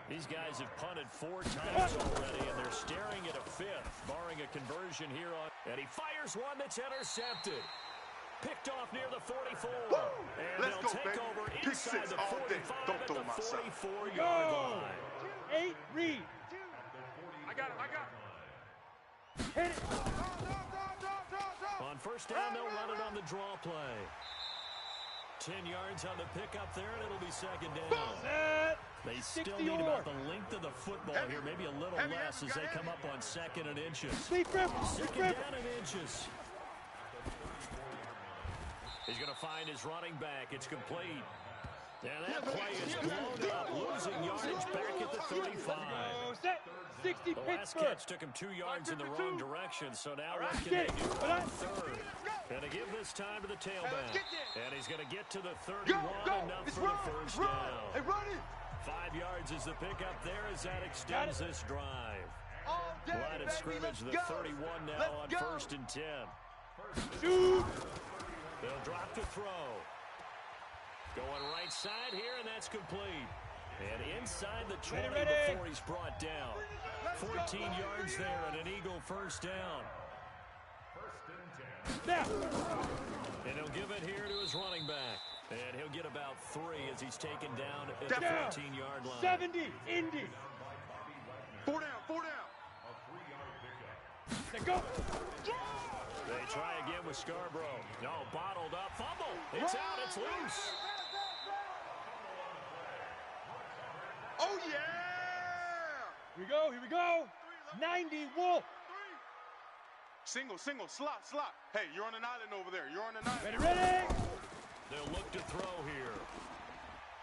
These guys have punted 4 times already, and they're staring at a 5th, barring a conversion here on. And he fires one that's intercepted. Picked off near the 44. And they'll take over inside the 45 at the 44-yard line. 8 read. I got him. Hit it. On first down, they'll run it on the draw play. 10 yards on the pickup there, and it'll be 2nd down. They still need about the length of the football here, maybe a little less as they come up on 2nd and inches. 2nd down and inches. He's going to find his running back. It's complete. And that play is blown up, losing yardage back at the 35. Set. 60 The last catch took him 2 yards in the wrong direction, so now what can they do on third? Going to give this time to the tailback. And he's going to get to the 31, enough for the first down. Hey, run it! 5 yards is the pickup there as that extends this drive. Line of scrimmage, the 31 now on 1st and 10. Shoot! They'll drop to throw. Going right side here, and that's complete. And inside the 20 before he's brought down. 14 yards there and an Eagle first down. And he'll give it here to his running back. And he'll get about 3 as he's taken down at the 14-yard line. 70, Indy. 4 down, 4 down. Let's go. They try again with Scarborough. No, bottled up. Fumble. It's out. It's loose. Oh, yeah! Here we go. Here we go. 90, Wolf. Single, slot. Hey, you're on an island over there. You're on an island. Ready. They'll look to throw here.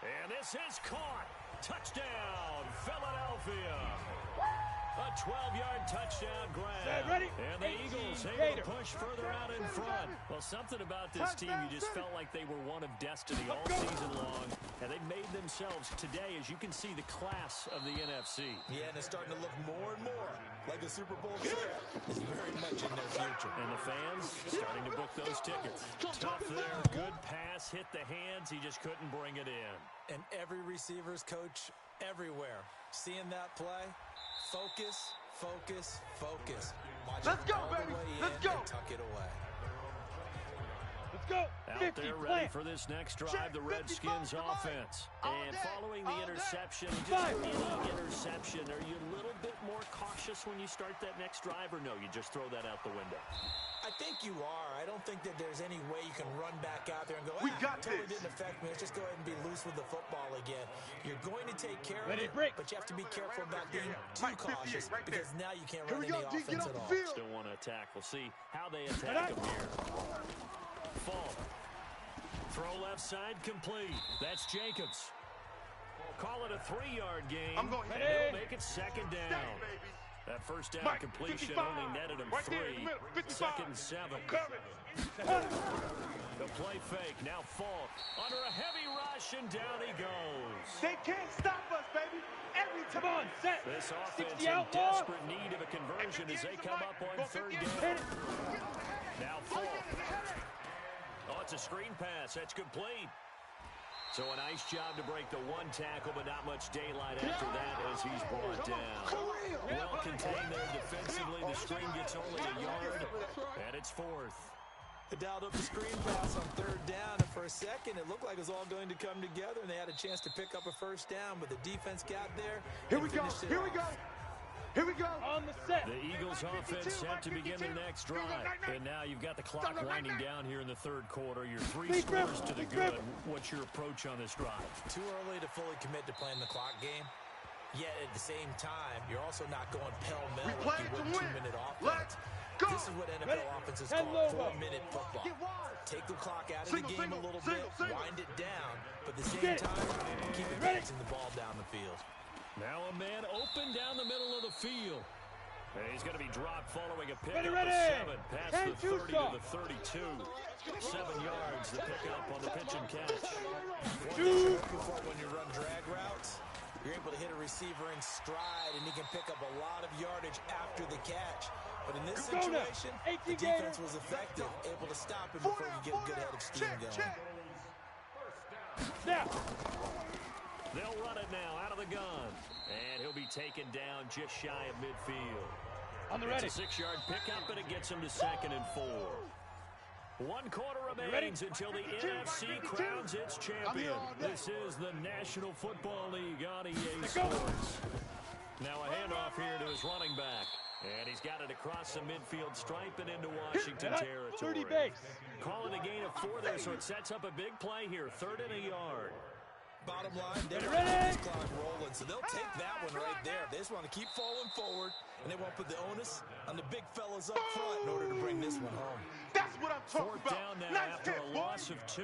And this is caught. Touchdown, Philadelphia. A 12-yard touchdown grab. Ready. And the Eagles able to push further out in front. Well, something about this team, you just felt like they were one of destiny all season long. And they made themselves today, as you can see, the class of the NFC. Yeah, and it's starting to look more and more like the Super Bowl trip is very much in their future. And the fans starting to book those tickets. Tough there. Good pass. Hit the hands. He just couldn't bring it in. And every receiver's coach everywhere. Seeing that play, focus. Watch Let's it go, all the baby. way in Let's go. and tuck it away. Let's go. Out there ready for this next drive, the Redskins offense. And following the interception, just any interception, are you a little bit more cautious when you start that next drive, or no, you just throw that out the window? I think you are. I don't think that there's any way you can run back out there and go, We got totally this. didn't affect me. Let's just go ahead and be loose with the football again. You're going to take care of it, but you have to be careful about being too cautious because now you can't run any offense at all. Still want to attack. We'll see how they attack him here. Fall. Throw left side complete. That's Jacobs. Call it a 3-yard game. I'm going and it'll make it second down. That first down completion only netted him 3. 2nd and 7. The play fake. Now Falk under a heavy rush, and down he goes. They can't stop us, baby. Every time. Come on, set. This offense 60 in out, desperate need of a conversion as they come up on 3rd down. Now Falk. Oh, it's a screen pass. That's complete. So a nice job to break the 1 tackle, but not much daylight after that as he's brought down. Well contained there defensively. The screen gets only a yard, and it's 4th. They dialed up the screen pass on 3rd down, and for a second it looked like it was all going to come together, and they had a chance to pick up a first down, but the defense got there. Here we go. Here we go. Here we go. On the set. The Eagles offense set to begin their next drive. And now you've got the clock winding down here in the 3rd quarter. Your 3 scores to the good. What's your approach on this drive? Too early to fully commit to playing the clock game. Yet at the same time, you're also not going pell-mell like you would 2-minute offense. This is what NFL offenses call 4-minute football. Take the clock out of the game a little bit, wind it down, but at the same time, keep advancing the ball down the field. Now a man open down the middle of the field. And he's going to be dropped following a pickup of 7. Past the 30 to the 32. 7 yards, the pickup on the pitch and catch. Before when you run drag routes, you're able to hit a receiver in stride, and he can pick up a lot of yardage after the catch. But in this situation, the defense was effective, able to stop him before you get a good head of steam going. Snap. They'll run it now out of the gun. And he'll be taken down just shy of midfield. On the ready. It's a 6-yard pickup, and it gets him to 2nd and 4. 1 quarter remains until the NFC crowns its champion. This is the National Football League on EA Sports. Now a handoff here to his running back. And he's got it across the midfield stripe and into Washington territory. 30 base. Calling a gain of 4 there, so it sets up a big play here. 3rd and a yard. Bottom line, they're going to keep this clock rolling, so they'll take that one right there. They just want to keep falling forward, and they want to put the onus on the big fellas up front in order to bring this one home. That's what I'm talking 4th about. down now after a loss of 2.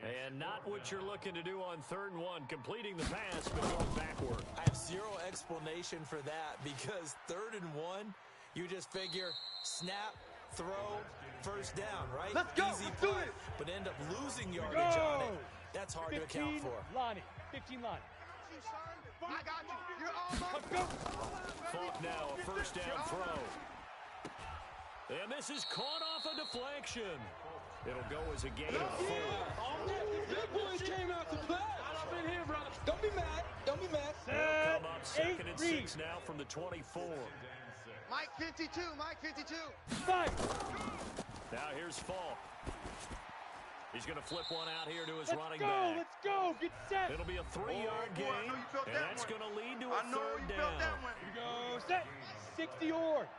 And not what you're looking to do on 3rd and 1, completing the pass but going backward. I have zero explanation for that because 3rd and 1, you just figure snap, throw, first down, right? Let's go. Easy Let's do play, it. but end up losing yardage on it. That's hard to 15 account for. Lonnie. 15 Lonnie. I got you. You're all Let's go. Falk now, a first down throw. And this is caught off a deflection. It'll go as a gain of 4. Big boys came out to play. I've been here, brother. Don't be mad. Don't be mad. They'll come up 2nd and 6 now from the 24. Mike 52. Mike 52. 5. Now here's Falk. He's going to flip one out here to his running Let's go. back. Let's go. Get set. It'll be a 3-yard boy, I gain, know you felt and that that's one. going to lead to a I know 3rd you felt that down. one. Here we go. Set. 60 yards.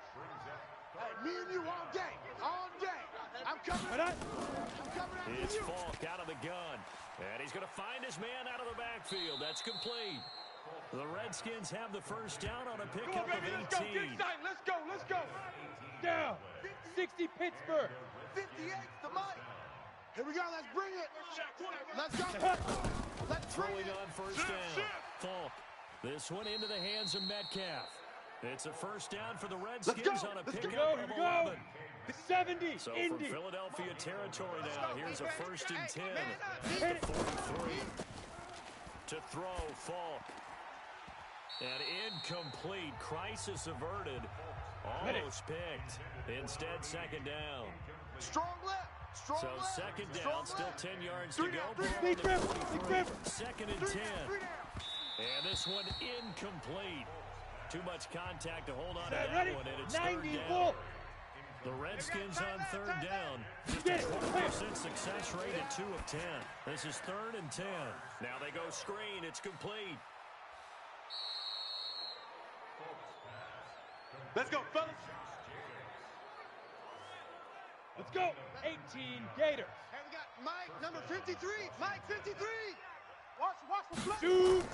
Hey, me and you all day. All day. I'm coming. Right on. I'm coming after It's you. Falk out of the gun, and he's going to find his man out of the backfield. That's complete. The Redskins have the first down on a Come pickup on, of baby. 18. Let's go. Get excited. Let's go. Let's go. Down. 60 Pittsburgh. 58 to Mike. Here we go. Let's bring it. Let's go. Let's bring Throwing it. on first down. Falk. This one into the hands of Metcalf. It's a first down for the Redskins on a Let's pickup go. of Here we go. 11. 70. So from Indy. Philadelphia territory now, here's a 1st and 10. Hit it. 43. To throw, Falk. And incomplete. Crisis averted. Almost picked. Instead, 2nd down. Strong left. Strong So left. 2nd Strong down, still left. 10 yards Three to down, go. three Ball down. on the Big River, 43. Big River. 2nd and 10. And this one incomplete. Too much contact to hold on to that Ready? one, and it's 90 3rd down. full. The Redskins on 3rd down. Just Get a it. 20% success rate at 2 of 10. This is 3rd and 10. Now they go screen. It's complete. Let's go, fellas. Let's go. 18 Gators. Hey, we got Mike, number 53. Mike 53. Watch the play. Shoot.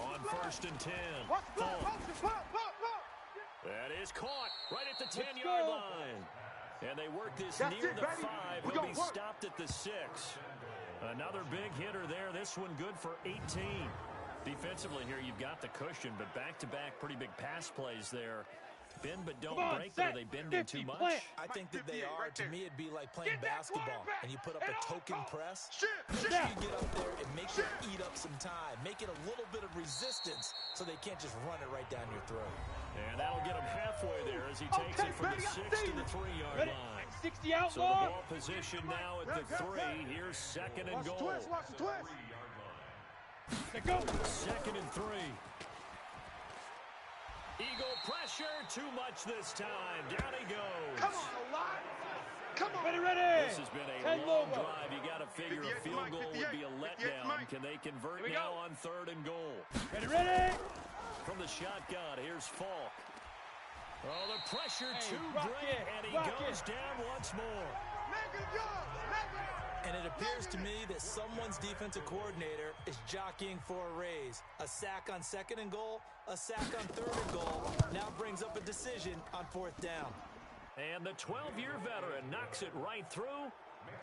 On 1st and 10. Watch the play. Falk. Watch the play. That is caught right at the Let's 10-yard go. line. And they work this That's near it, the baby. 5. We He'll gonna be work. stopped at the 6. Another big hitter there. This one good for 18. Defensively here, you've got the cushion, but back-to-back pretty big pass plays there. Bend but don't Come on, break, but are set. they bending too 50 much? plant. I think that they 58 are. right To there. me, it'd be like playing Get that basketball, quarterback. and you put up a token press. Shit. Make sure you get up there and make it eat up some time. Make it a little bit of resistance so they can't just run it right down your throat. And that'll get him halfway there as he takes it from the 6 to the 3-yard Ready? line. 60 out So the long. ball position now at the 3. Here's 2nd and Watch the goal. twist. Watch the twist. Let's go. 2nd and 3. Eagle pressure, too much this time. Down he goes. Come on, Lot. Come on. Ready. This has been a 10 long Lobo. drive. You got to figure a 58 field Mike, goal would 58, be a 58 letdown. Mike. Can they convert Here we now go. on 3rd and goal? Ready. From the shotgun, here's Falk. Oh, the pressure Hey, too rock great, it, and he rock goes it. down once more. Make it go. Make it. And it appears to me that someone's defensive coordinator is jockeying for a raise. A sack on 2nd and goal, a sack on 3rd and goal, now brings up a decision on 4th down. And the 12-year veteran knocks it right through.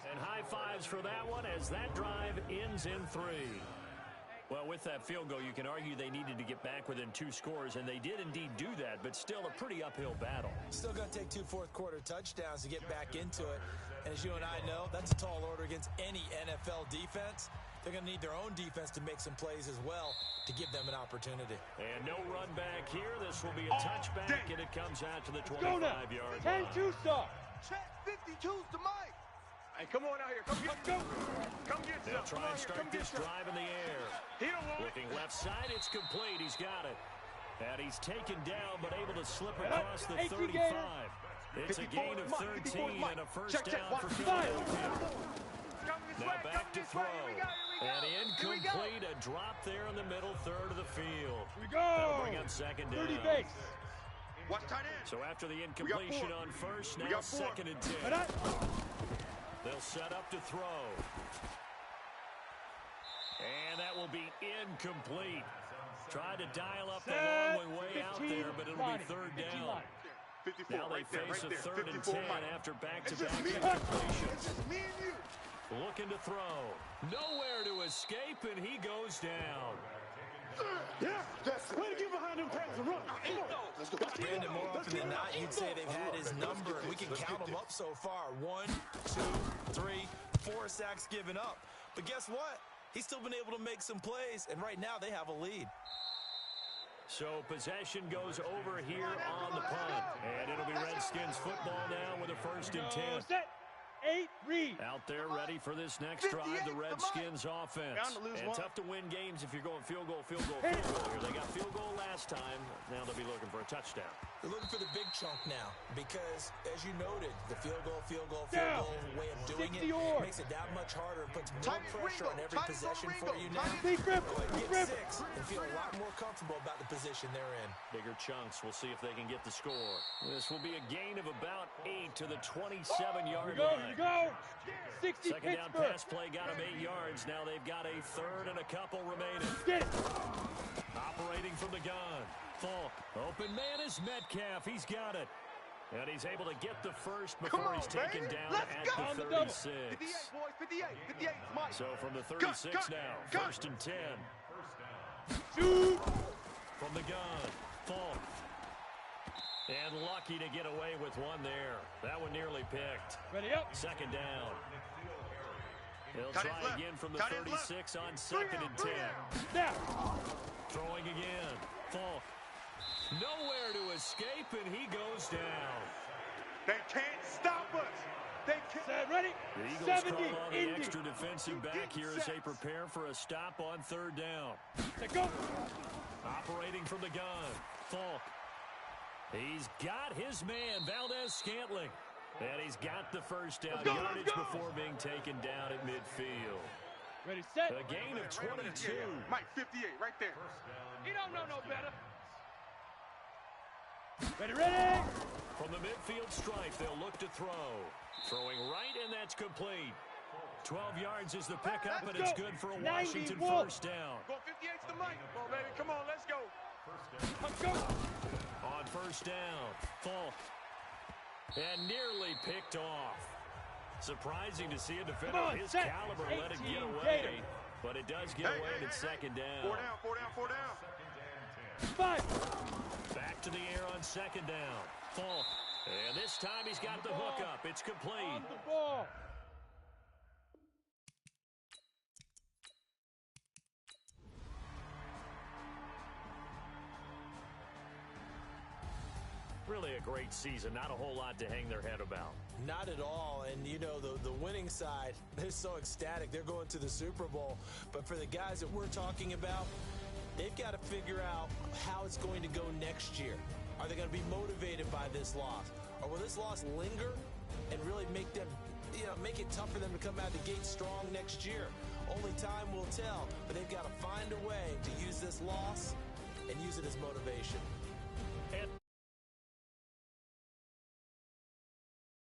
And high fives for that one as that drive ends in 3. Well, with that field goal, you can argue they needed to get back within 2 scores, and they did indeed do that, but still a pretty uphill battle. Still going to take 2 fourth-quarter touchdowns to get back into it. And as you and I know, that's a tall order against any NFL defense. They're going to need their own defense to make some plays as well to give them an opportunity. And no run back here. This will be a touchback, and it comes out to the Go now. 25-yard 10 line. Tucson. Check 52's to Mike. Hey, come on out here. Come get, Go. come get They'll some. try and start this drive in the air. He don't want it. Looking left side, it's complete. He's got it. And he's taken down, but able to slip across the 18 35. It's a 54 gain of Mike, 54 13 Mike. and a first Check, check, down watch for the Philadelphia. Come this Now way. back Come to this throw. way. Here we go. Here And we go. Here we go. incomplete, a drop there in the middle third of the field. Here we That'll go. bring up 2nd down. 30 base. Watch tight end. So after the incompletion four. on first, We now got four. 2nd and 10. Ready. They'll set up to throw. And that will be incomplete. Tried to dial up the long one way out there, but it'll be 3rd down. 54 Now they right there, face right a there. 3rd and 54 10 Mike. after It's back-to-back just me. incompletions. It's just me and you. looking to throw. Nowhere to escape, and he goes down. Yeah, that's way to get behind them pads and run. Let's go. Brandon, more often than not, you'd say they've had his number, and we can count them up so far. 1, 2, 3, 4 sacks given up. But guess what? He's still been able to make some plays, and right now they have a lead. So possession goes over here on the punt. And it'll be Redskins football now with a 1st and 10. Set. 8, read. Out there ready for this next drive, the Redskins offense. And tough to win games if you're going field goal, field goal, field goal here. They got field goal last time. Now they'll be looking for a touchdown. They're looking for the big chunk now because, as you noted, the field goal way of doing it makes it that much harder. It puts more pressure on every possession for you now. Get 6 and feel a lot more comfortable about the position they're in. Bigger chunks. We'll see if they can get the score. This will be a gain of about 8 to the 27-yard line. Go. 60 Second down Pittsburgh. pass play got him 8 yards. Now they've got a 3rd and a couple remaining. Get it. Operating from the gun. Falk. Open man is Metcalf. He's got it. And he's able to get the first before he's taken down at the 36. 58, boys, 58. 58, Mike. So from the 36 now, 1st and 10. Shoot. From the gun. Falk. And lucky to get away with one there. That one nearly picked. Ready up. 2nd down. They'll try again from the 36 on 2nd and 10. Now. Throwing again. Falk. Nowhere to escape, and he goes down. They can't stop us. They can't. Set. Ready. The Eagles 70. call on the Indy. extra defensive back here as they prepare for a stop on 3rd down. Set. Go. Operating from the gun. Falk. He's got his man, Valdez-Scantling. And he's got the 1st down yardage before being taken down at midfield. Ready. Set. A gain of 22. Mike, 58, right there. He don't know no better. Ready, ready. From the midfield stripe, they'll look to throw. Throwing right, and that's complete. 12 yards is the pickup, and it's good for a Washington 1st down. Go 58 to Mike. Come on, baby. Come on, let's go. Let's go. On 1st down, Falk. And nearly picked off. Surprising to see a defender of his caliber let it get away. But it does get away at 2nd down. 4 down, 4 down, 4 down. 5. Back to the air on 2nd down. Falk. And this time he's got the hook up. It's complete. On the ball. Really a great season. Not a whole lot to hang their head about. Not at all. And, you know, the winning side, they're so ecstatic. They're going to the Super Bowl. But for the guys that we're talking about, they've got to figure out how it's going to go next year. Are they going to be motivated by this loss? Or will this loss linger and really make them, make it tough for them to come out the gate strong next year? Only time will tell. But they've got to find a way to use this loss and use it as motivation.